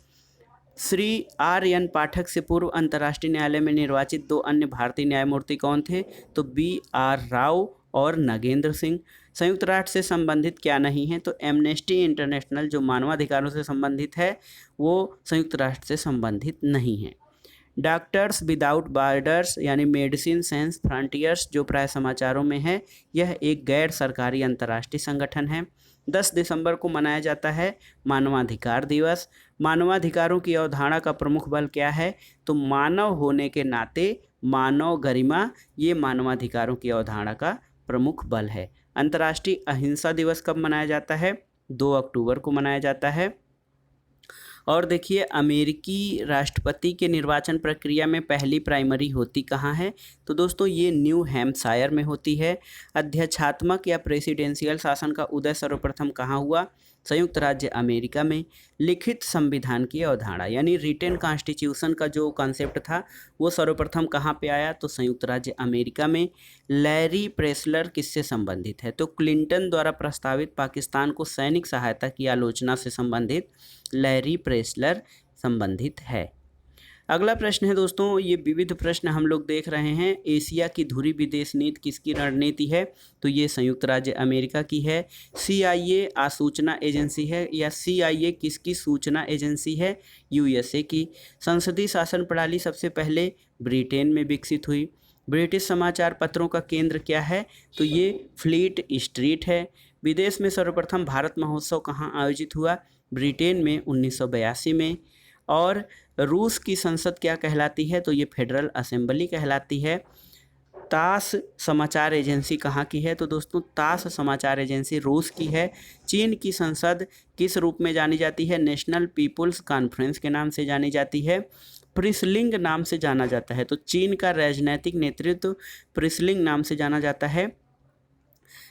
Speaker 1: श्री आर.एन. पाठक से पूर्व अंतर्राष्ट्रीय न्यायालय में निर्वाचित 2 अन्य भारतीय न्यायमूर्ति कौन थे? तो B.R. राव और नगेंद्र सिंह। संयुक्त राष्ट्र से संबंधित क्या नहीं है? तो एमनेस्टी इंटरनेशनल जो मानवाधिकारों से संबंधित है वो संयुक्त राष्ट्र से संबंधित नहीं है। डॉक्टर्स विदाउट बॉर्डर्स यानी मेडिसिन सेंस फ्रंटियर्स जो प्राय समाचारों में है, यह एक गैर सरकारी अंतर्राष्ट्रीय संगठन है। 10 दिसंबर को मनाया जाता है मानवाधिकार दिवस। मानवाधिकारों की अवधारणा का प्रमुख बल क्या है? तो मानव होने के नाते मानव गरिमा, ये मानवाधिकारों की अवधारणा का प्रमुख बल है। अंतर्राष्ट्रीय अहिंसा दिवस कब मनाया जाता है? 2 अक्टूबर को मनाया जाता है। और देखिए, अमेरिकी राष्ट्रपति के निर्वाचन प्रक्रिया में पहली प्राइमरी होती कहाँ है? तो दोस्तों ये न्यू हैम्पशायर में होती है। अध्यक्षात्मक या प्रेसिडेंशियल शासन का उदय सर्वप्रथम कहाँ हुआ? संयुक्त राज्य अमेरिका में। लिखित संविधान की अवधारणा यानी रिटेन कॉन्स्टिट्यूशन का जो कॉन्सेप्ट था वो सर्वप्रथम कहाँ पे आया? तो संयुक्त राज्य अमेरिका में। लैरी प्रेसलर किससे संबंधित है? तो क्लिंटन द्वारा प्रस्तावित पाकिस्तान को सैनिक सहायता की आलोचना से संबंधित लैरी प्रेसलर संबंधित है। अगला प्रश्न है दोस्तों, ये विविध प्रश्न हम लोग देख रहे हैं। एशिया की धुरी विदेश नीति किसकी रणनीति है? तो ये संयुक्त राज्य अमेरिका की है। CIA आसूचना एजेंसी है या CIA किसकी सूचना एजेंसी है? USA की। संसदीय शासन प्रणाली सबसे पहले ब्रिटेन में विकसित हुई। ब्रिटिश समाचार पत्रों का केंद्र क्या है? तो ये फ्लीट स्ट्रीट है। विदेश में सर्वप्रथम भारत महोत्सव कहाँ आयोजित हुआ? ब्रिटेन में 1982 में। और रूस की संसद क्या कहलाती है? तो ये फेडरल असेंबली कहलाती है। तास समाचार एजेंसी कहाँ की है? तो दोस्तों तास समाचार एजेंसी रूस की है। चीन की संसद किस रूप में जानी जाती है? नेशनल पीपुल्स कॉन्फ्रेंस के नाम से जानी जाती है। प्रिसलिंग नाम से जाना जाता है। तो चीन का राजनैतिक नेतृत्व प्रिसलिंग नाम से जाना जाता है।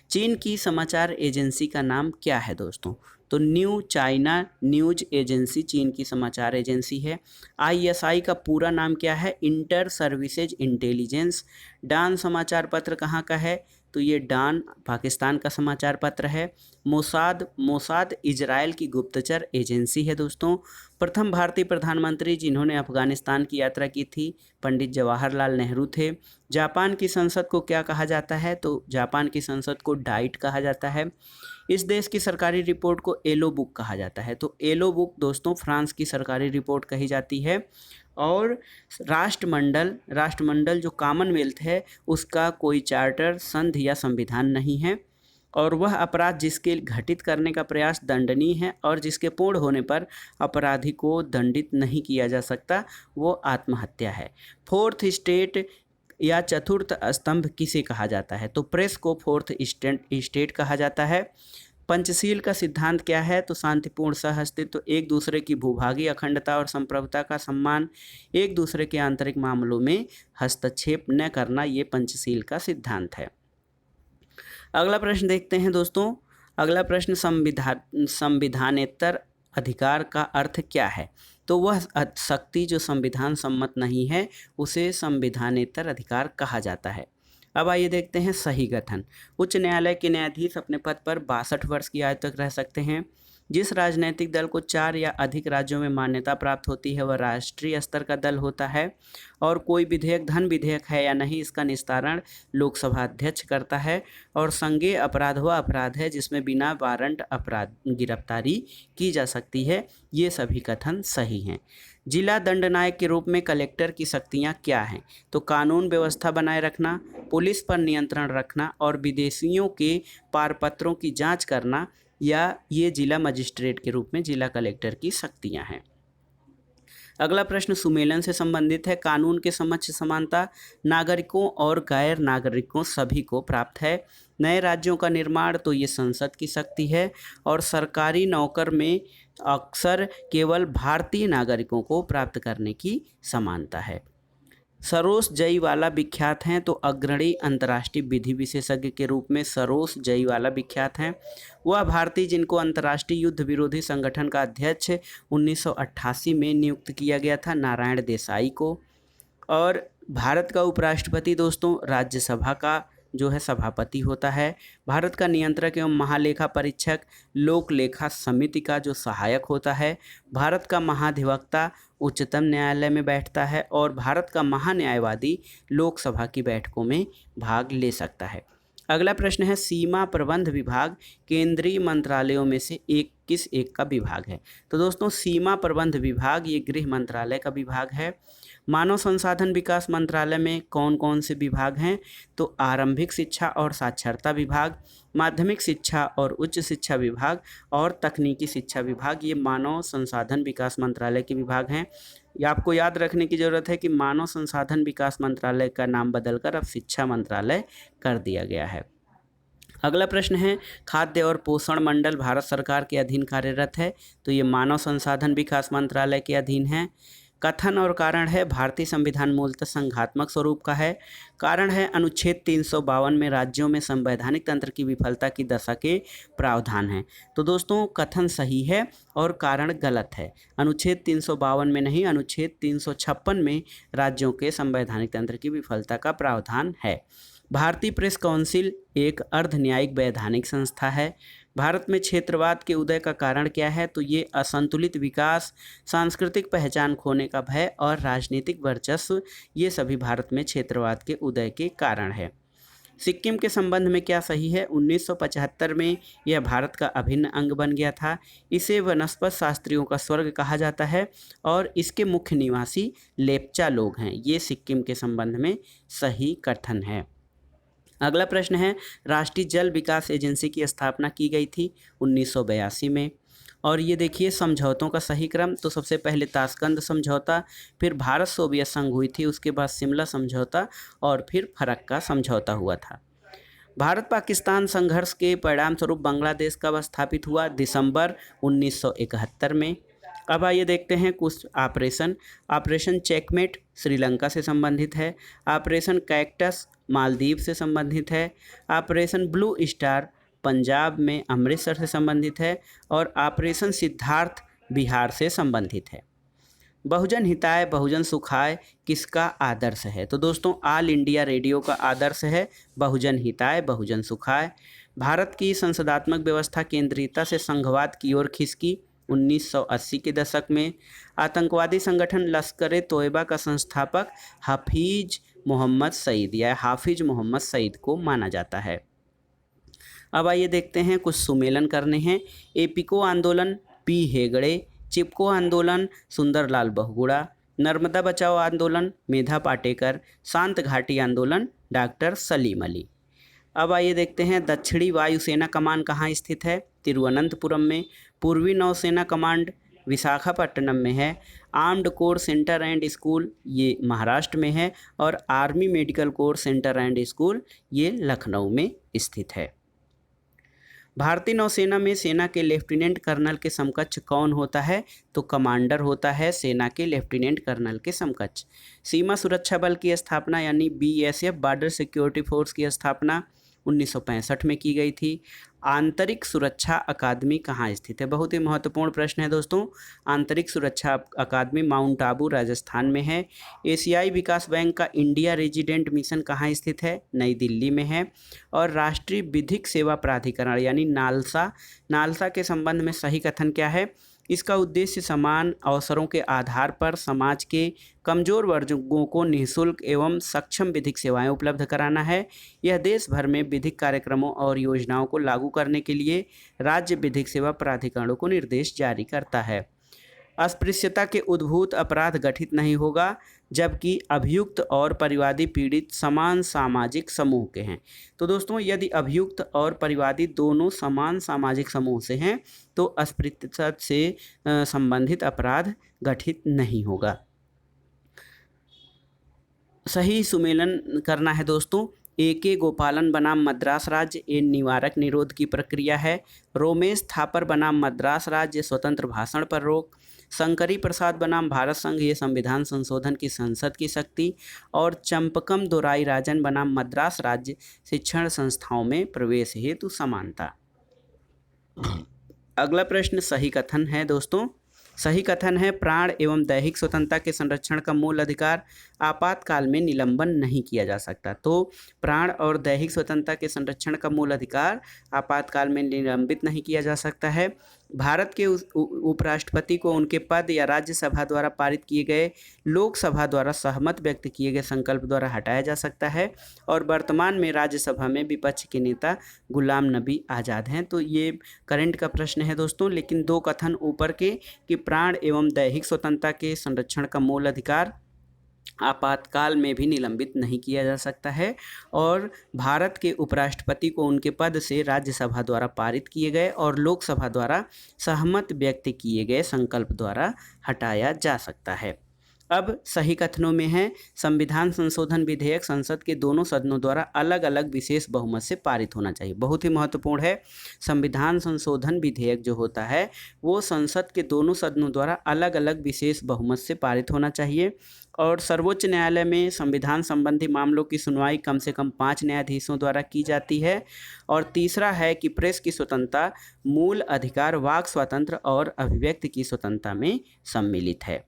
Speaker 1: चीन की समाचार एजेंसी का नाम क्या है दोस्तों? तो न्यू चाइना न्यूज एजेंसी चीन की समाचार एजेंसी है। आईएसआई का पूरा नाम क्या है? Inter services intelligence. डान समाचार पत्र कहाँ का है? तो ये डान पाकिस्तान का समाचार पत्र है। मोसाद मोसाद इजराइल की गुप्तचर एजेंसी है दोस्तों। प्रथम भारतीय प्रधानमंत्री जिन्होंने अफगानिस्तान की यात्रा की थी पंडित जवाहरलाल नेहरू थे। जापान की संसद को क्या कहा जाता है? तो जापान की संसद को डाइट कहा जाता है। इस देश की सरकारी रिपोर्ट को येलो बुक कहा जाता है। तो येलो बुक दोस्तों फ्रांस की सरकारी रिपोर्ट कही जाती है। और राष्ट्रमंडल जो कॉमनवेल्थ है उसका कोई चार्टर, संघ या संविधान नहीं है। और वह अपराध जिसके घटित करने का प्रयास दंडनीय है और जिसके पूर्ण होने पर अपराधी को दंडित नहीं किया जा सकता, वो आत्महत्या है। फोर्थ स्टेट या चतुर्थ स्तंभ किसे कहा जाता है? तो प्रेस को फोर्थ स्टेट कहा जाता है। पंचशील का सिद्धांत क्या है? तो शांतिपूर्ण सहअस्तित्व, एक दूसरे की भूभागीय अखंडता और संप्रभुता का सम्मान, एक दूसरे के आंतरिक मामलों में हस्तक्षेप न करना, ये पंचशील का सिद्धांत है। अगला प्रश्न देखते हैं दोस्तों। अगला प्रश्न, संविधानेतर अधिकार का अर्थ क्या है? तो वह शक्ति जो संविधान सम्मत नहीं है उसे संविधानेतर अधिकार कहा जाता है। अब आइए देखते हैं सही गठन। उच्च न्यायालय के न्यायाधीश अपने पद पर 62 वर्ष की आयु तक रह सकते हैं। जिस राजनीतिक दल को 4 या अधिक राज्यों में मान्यता प्राप्त होती है वह राष्ट्रीय स्तर का दल होता है। और कोई विधेयक धन विधेयक है या नहीं इसका निस्तारण लोकसभा अध्यक्ष करता है। और संज्ञेय अपराध वह अपराध है जिसमें बिना वारंट अपराध गिरफ्तारी की जा सकती है। ये सभी कथन सही हैं। जिला दंडनायक के रूप में कलेक्टर की शक्तियां क्या हैं? तो कानून व्यवस्था बनाए रखना, पुलिस पर नियंत्रण रखना और विदेशियों के पारपत्रों की जांच करना, या ये जिला मजिस्ट्रेट के रूप में जिला कलेक्टर की शक्तियां हैं। अगला प्रश्न सुमेलन से संबंधित है। कानून के समक्ष समानता नागरिकों और गैर नागरिकों सभी को प्राप्त है। नए राज्यों का निर्माण, तो ये संसद की शक्ति है। और सरकारी नौकर में अक्सर केवल भारतीय नागरिकों को प्राप्त करने की समानता है। सरोज जयवाला विख्यात हैं, तो अग्रणी अंतर्राष्ट्रीय विधि विशेषज्ञ के रूप में सरोज जयवाला विख्यात हैं। वह भारतीय जिनको अंतर्राष्ट्रीय युद्ध विरोधी संगठन का अध्यक्ष 1988 में नियुक्त किया गया था, नारायण देसाई को। और भारत का उपराष्ट्रपति दोस्तों राज्यसभा का जो है सभापति होता है। भारत का नियंत्रक एवं महालेखा परीक्षक लोक लेखा समिति का जो सहायक होता है। भारत का महाधिवक्ता उच्चतम न्यायालय में बैठता है। और भारत का महान्यायवादी लोकसभा की बैठकों में भाग ले सकता है। अगला प्रश्न है सीमा प्रबंध विभाग केंद्रीय मंत्रालयों में से किस एक का विभाग है? तो दोस्तों सीमा प्रबंध विभाग ये गृह मंत्रालय का विभाग है। मानव संसाधन विकास मंत्रालय में कौन कौन से विभाग हैं? तो आरंभिक शिक्षा और साक्षरता विभाग, माध्यमिक शिक्षा और उच्च शिक्षा विभाग और तकनीकी शिक्षा विभाग, ये मानव संसाधन विकास मंत्रालय के विभाग हैं। ये आपको याद रखने की ज़रूरत है कि मानव संसाधन विकास मंत्रालय का नाम बदलकर अब शिक्षा मंत्रालय कर दिया गया है। अगला प्रश्न है खाद्य और पोषण मंडल भारत सरकार के अधीन कार्यरत है, तो ये मानव संसाधन विकास मंत्रालय के अधीन है। कथन और कारण है भारतीय संविधान मूलतः संघात्मक स्वरूप का है। कारण है अनुच्छेद 352 में राज्यों में संवैधानिक तंत्र की विफलता की दशा के प्रावधान हैं। तो दोस्तों कथन सही है और कारण गलत है। अनुच्छेद 352 में नहीं, अनुच्छेद 356 में राज्यों के संवैधानिक तंत्र की विफलता का प्रावधान है। भारतीय प्रेस काउंसिल एक अर्ध न्यायिक वैधानिक संस्था है। भारत में क्षेत्रवाद के उदय का कारण क्या है? तो ये असंतुलित विकास, सांस्कृतिक पहचान खोने का भय और राजनीतिक वर्चस्व, ये सभी भारत में क्षेत्रवाद के उदय के कारण है। सिक्किम के संबंध में क्या सही है? 1975 में यह भारत का अभिन्न अंग बन गया था। इसे वनस्पत शास्त्रियों का स्वर्ग कहा जाता है और इसके मुख्य निवासी लेप्चा लोग हैं। ये सिक्किम के संबंध में सही कथन है। अगला प्रश्न है राष्ट्रीय जल विकास एजेंसी की स्थापना की गई थी 1982 में। और ये देखिए समझौतों का सही क्रम, तो सबसे पहले ताशकंद समझौता, फिर भारत सोवियत संघ हुई थी, उसके बाद शिमला समझौता और फिर फरक्का समझौता हुआ था। भारत पाकिस्तान संघर्ष के परिणाम स्वरूप बांग्लादेश कब स्थापित हुआ? दिसंबर 1971 में। अब आइए देखते हैं कुछ ऑपरेशन। ऑपरेशन चेकमेट श्रीलंका से संबंधित है। ऑपरेशन कैक्टस मालदीव से संबंधित है। ऑपरेशन ब्लू स्टार पंजाब में अमृतसर से संबंधित है। और ऑपरेशन सिद्धार्थ बिहार से संबंधित है। बहुजन हिताय बहुजन सुखाय किसका आदर्श है? तो दोस्तों ऑल इंडिया रेडियो का आदर्श है बहुजन हिताय बहुजन सुखाय। भारत की संसदात्मक व्यवस्था केंद्रीयता से संघवाद की ओर खिसकी 1980 के दशक में। आतंकवादी संगठन लश्कर ए तोयबा का संस्थापक हाफिज मोहम्मद सईद या हाफिज मोहम्मद सईद को माना जाता है। अब आइए देखते हैं कुछ सुमेलन करने हैं। एपिको आंदोलन पी हेगड़े, चिपको आंदोलन सुंदरलाल बहुगुणा, नर्मदा बचाओ आंदोलन मेधा पाटेकर, शांत घाटी आंदोलन डॉक्टर सलीम अली। अब आइए देखते हैं दक्षिणी वायुसेना कमान कहाँ स्थित है? तिरुवनंतपुरम में। पूर्वी नौसेना कमांड विशाखापट्टनम में है। Armed core centre and school ये महाराष्ट्र में है। और army medical corps centre and school ये लखनऊ में स्थित है। भारतीय नौसेना में सेना के लेफ्टिनेंट कर्नल के समकक्ष कौन होता है? तो कमांडर होता है सेना के लेफ्टिनेंट कर्नल के समकक्ष। सीमा सुरक्षा बल की स्थापना यानी BSF बॉर्डर सिक्योरिटी फोर्स की स्थापना 1965 में की गई थी। आंतरिक सुरक्षा अकादमी कहाँ स्थित है? बहुत ही महत्वपूर्ण प्रश्न है दोस्तों। आंतरिक सुरक्षा अकादमी माउंट आबू राजस्थान में है। एशियाई विकास बैंक का इंडिया रेजिडेंट मिशन कहाँ स्थित है? नई दिल्ली में है। और राष्ट्रीय विधिक सेवा प्राधिकरण यानी नालसा के संबंध में सही कथन क्या है? इसका उद्देश्य समान अवसरों के आधार पर समाज के कमजोर वर्गों को निःशुल्क एवं सक्षम विधिक सेवाएं उपलब्ध कराना है। यह देश भर में विधिक कार्यक्रमों और योजनाओं को लागू करने के लिए राज्य विधिक सेवा प्राधिकरणों को निर्देश जारी करता है। अस्पृश्यता के उद्भूत अपराध गठित नहीं होगा जबकि अभियुक्त और परिवादी पीड़ित समान सामाजिक समूह के हैं। तो दोस्तों यदि अभियुक्त और परिवादी दोनों समान सामाजिक समूह से हैं तो अस्पृश्यता से संबंधित अपराध गठित नहीं होगा। सही सुमेलन करना है दोस्तों। AK गोपालन बनाम मद्रास राज्य ये निवारक निरोध की प्रक्रिया है। रोमेश थापर बनाम मद्रास राज्य स्वतंत्र भाषण पर रोक। शंकरी प्रसाद बनाम भारत संघ ये संविधान संशोधन की संसद की शक्ति। और चंपकम दोराई राजन बनाम मद्रास राज्य शिक्षण संस्थाओं में प्रवेश हेतु समानता। अगला प्रश्न सही कथन है दोस्तों। सही कथन है प्राण एवं दैहिक स्वतंत्रता के संरक्षण का मूल अधिकार आपातकाल में निलंबन नहीं किया जा सकता। तो प्राण और दैहिक स्वतंत्रता के संरक्षण का मूल अधिकार आपातकाल में निलंबित नहीं किया जा सकता है। भारत के उपराष्ट्रपति को उनके पद या राज्यसभा द्वारा पारित किए गए लोकसभा द्वारा सहमत व्यक्त किए गए संकल्प द्वारा हटाया जा सकता है। और वर्तमान में राज्यसभा में विपक्ष के नेता गुलाम नबी आज़ाद हैं। तो ये करंट का प्रश्न है दोस्तों। लेकिन दो कथन ऊपर के कि प्राण एवं दैहिक स्वतंत्रता के संरक्षण का मूल अधिकार आपातकाल में भी निलंबित नहीं किया जा सकता है। और भारत के उपराष्ट्रपति को उनके पद से राज्यसभा द्वारा पारित किए गए और लोकसभा द्वारा सहमत व्यक्त किए गए संकल्प द्वारा हटाया जा सकता है। अब सही कथनों में है संविधान संशोधन विधेयक संसद के दोनों सदनों द्वारा अलग अलग विशेष बहुमत से पारित होना चाहिए। बहुत ही महत्वपूर्ण है। संविधान संशोधन विधेयक जो होता है वो संसद के दोनों सदनों द्वारा अलग अलग विशेष बहुमत से पारित होना चाहिए। और सर्वोच्च न्यायालय में संविधान संबंधी मामलों की सुनवाई कम से कम 5 न्यायाधीशों द्वारा की जाती है। और तीसरा है कि प्रेस की स्वतंत्रता मूल अधिकार वाक स्वातंत्र्य और अभिव्यक्ति की स्वतंत्रता में सम्मिलित है।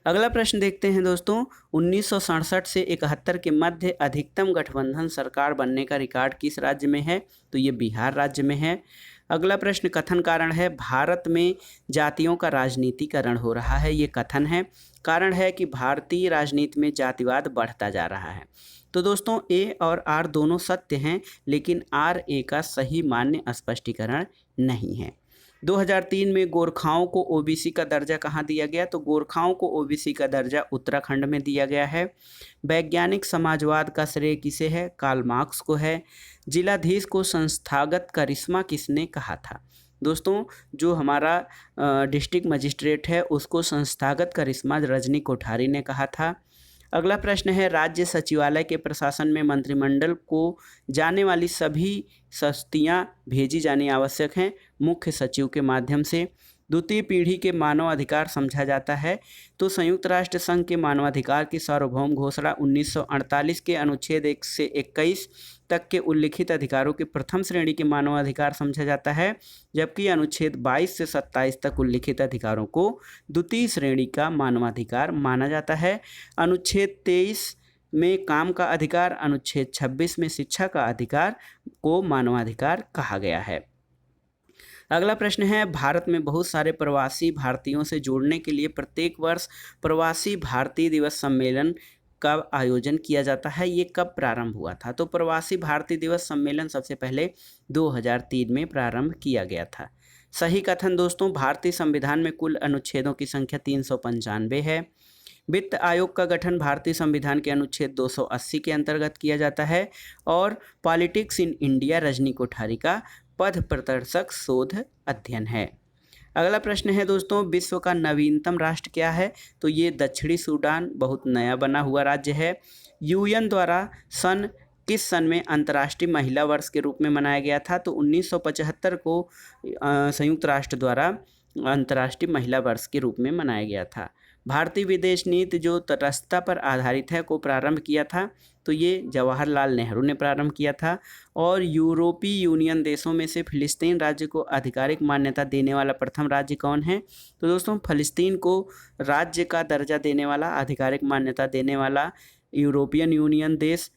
Speaker 1: अगला प्रश्न देखते हैं दोस्तों। 1967 से 71 के मध्य अधिकतम गठबंधन सरकार बनने का रिकॉर्ड किस राज्य में है? तो ये बिहार राज्य में है। अगला प्रश्न कथन कारण है भारत में जातियों का राजनीतिकरण हो रहा है। ये कथन है। कारण है कि भारतीय राजनीति में जातिवाद बढ़ता जा रहा है। तो दोस्तों A और R दोनों सत्य हैं लेकिन RA का सही मान्य स्पष्टीकरण नहीं है। 2003 में गोरखाओं को OBC का दर्जा कहाँ दिया गया? तो गोरखाओं को OBC का दर्जा उत्तराखंड में दिया गया है। वैज्ञानिक समाजवाद का श्रेय किसे है? कार्ल मार्क्स को है। जिलाधीश को संस्थागत करिश्मा किसने कहा था? दोस्तों जो हमारा डिस्ट्रिक्ट मजिस्ट्रेट है उसको संस्थागत करिश्मा रजनी कोठारी ने कहा था। अगला प्रश्न है राज्य सचिवालय के प्रशासन में मंत्रिमंडल को जाने वाली सभी शक्तियाँ भेजी जानी आवश्यक हैं मुख्य सचिव के माध्यम से। द्वितीय पीढ़ी के मानवाधिकार समझा जाता है? तो संयुक्त राष्ट्र संघ के मानवाधिकार की सार्वभौम घोषणा 1948 के अनुच्छेद 1 से 21 तक के उल्लिखित अधिकारों की प्रथम श्रेणी के मानवाधिकार समझा जाता है, जबकि अनुच्छेद 22 से 27 तक उल्लिखित अधिकारों को द्वितीय श्रेणी का मानवाधिकार माना जाता है। अनुच्छेद 23 में काम का अधिकार, अनुच्छेद 26 में शिक्षा का अधिकार को मानवाधिकार कहा गया है। अगला प्रश्न है, भारत में बहुत सारे प्रवासी भारतीयों से जुड़ने के लिए प्रत्येक वर्ष प्रवासी भारतीय दिवस सम्मेलन का आयोजन किया जाता है। ये कब प्रारंभ हुआ था? तो प्रवासी भारतीय दिवस सम्मेलन सबसे पहले 2003 में प्रारंभ किया गया था। सही कथन दोस्तों, भारतीय संविधान में कुल अनुच्छेदों की संख्या 395 है। वित्त आयोग का गठन भारतीय संविधान के अनुच्छेद 280 के अंतर्गत किया जाता है। और politics in India Rajni Kothari का पथ प्रदर्शक शोध अध्ययन है। अगला प्रश्न है दोस्तों, विश्व का नवीनतम राष्ट्र क्या है? तो ये दक्षिणी सूडान बहुत नया बना हुआ राज्य है। यूएन द्वारा किस सन में अंतर्राष्ट्रीय महिला वर्ष के रूप में मनाया गया था? तो 1975 को संयुक्त राष्ट्र द्वारा अंतर्राष्ट्रीय महिला वर्ष के रूप में मनाया गया था। भारतीय विदेश नीति जो तटस्थता पर आधारित है को प्रारंभ किया था? तो ये जवाहरलाल नेहरू ने प्रारंभ किया था। और यूरोपीय यूनियन देशों में से फिलिस्तीन राज्य को आधिकारिक मान्यता देने वाला प्रथम राज्य कौन है? तो दोस्तों, फिलिस्तीन को राज्य का दर्जा देने वाला, आधिकारिक मान्यता देने वाला यूरोपियन यूनियन देश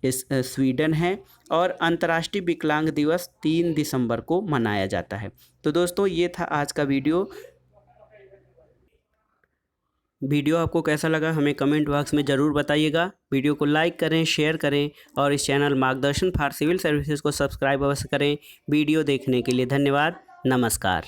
Speaker 1: स्वीडन है। और अंतर्राष्ट्रीय विकलांग दिवस 3 दिसंबर को मनाया जाता है। तो दोस्तों, ये था आज का वीडियो आपको कैसा लगा हमें कमेंट बॉक्स में ज़रूर बताइएगा। वीडियो को लाइक करें, शेयर करें और इस चैनल मार्गदर्शन फॉर सिविल सर्विसेज को सब्सक्राइब अवश्य करें। वीडियो देखने के लिए धन्यवाद। नमस्कार।